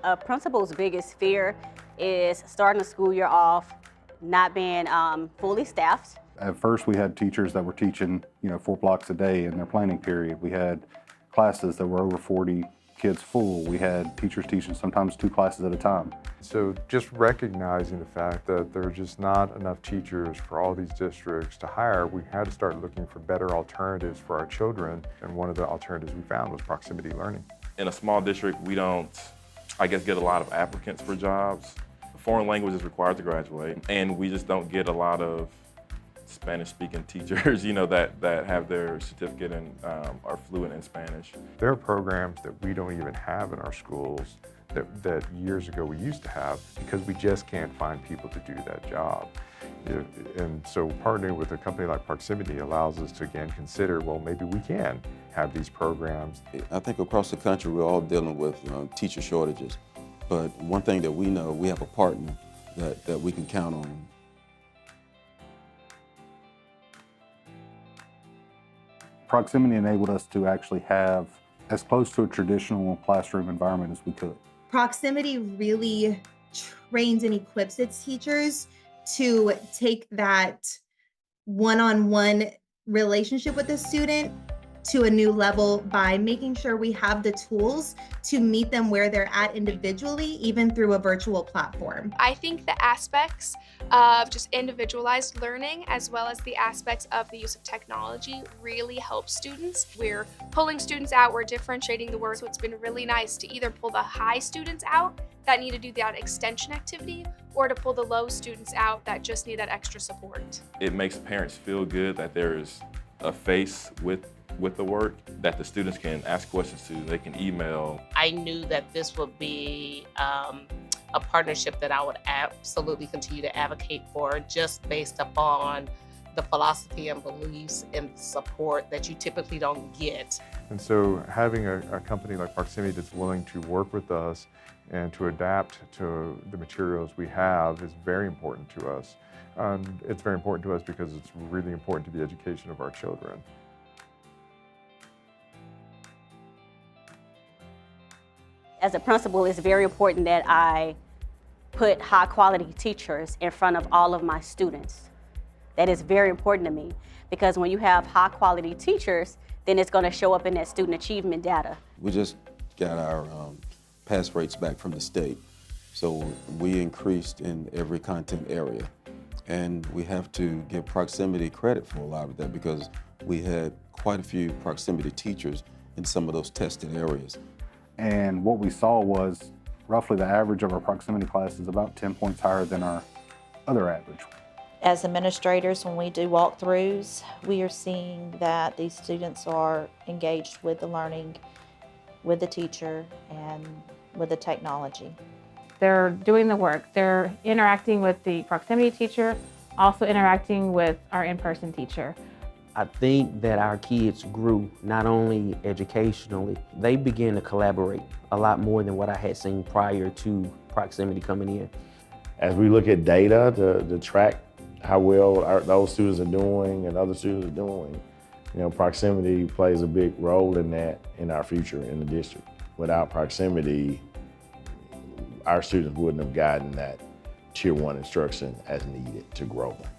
A principal's biggest fear is starting the school year off not being fully staffed. At first we had teachers that were teaching, 4 blocks a day in their planning period. We had classes that were over 40 kids full. We had teachers teaching sometimes 2 classes at a time. So just recognizing the fact that there are just not enough teachers for all these districts to hire, we had to start looking for better alternatives for our children. And one of the alternatives we found was proximity learning. In a small district, we don't, get a lot of applicants for jobs. Foreign language is required to graduate, and we just don't get a lot of Spanish-speaking teachers, that have their certificate and are fluent in Spanish. There are programs that we don't even have in our schools that years ago we used to have because we just can't find people to do that job. And so partnering with a company like Proximity allows us to again consider, well, maybe we can have these programs. I think across the country we're all dealing with teacher shortages, but one thing that we know, we have a partner that we can count on. Proximity enabled us to actually have as close to a traditional classroom environment as we could. Proximity really trains and equips its teachers to take that one-on-one relationship with the student to a new level by making sure we have the tools to meet them where they're at individually, even through a virtual platform. I think the aspects of just individualized learning as well as the aspects of the use of technology really help students. We're pulling students out, we're differentiating the work, so it's been really nice to either pull the high students out that need to do that extension activity or to pull the low students out that just need that extra support. It makes parents feel good that there's a face with the work that the students can ask questions to, they can email. I knew that this would be a partnership that I would absolutely continue to advocate for, just based upon the philosophy and beliefs and support that you typically don't get. And so having a company like Proximity that's willing to work with us and to adapt to the materials we have is very important to us. It's very important to us because it's really important to the education of our children. As a principal, it's very important that I put high quality teachers in front of all of my students. That is very important to me because when you have high quality teachers, then it's going to show up in that student achievement data. We just got our pass rates back from the state, so we increased in every content area. And we have to give Proximity credit for a lot of that because we had quite a few Proximity teachers in some of those tested areas. And what we saw was roughly the average of our proximity class is about 10 points higher than our other average. As administrators, when we do walkthroughs, we are seeing that these students are engaged with the learning, with the teacher, and with the technology. They're doing the work. They're interacting with the proximity teacher, also interacting with our in-person teacher. I think that our kids grew not only educationally, they began to collaborate a lot more than what I had seen prior to Proximity coming in. As we look at data to track how well those students are doing and other students are doing, Proximity plays a big role in that in our future in the district. Without Proximity, our students wouldn't have gotten that Tier 1 instruction as needed to grow them.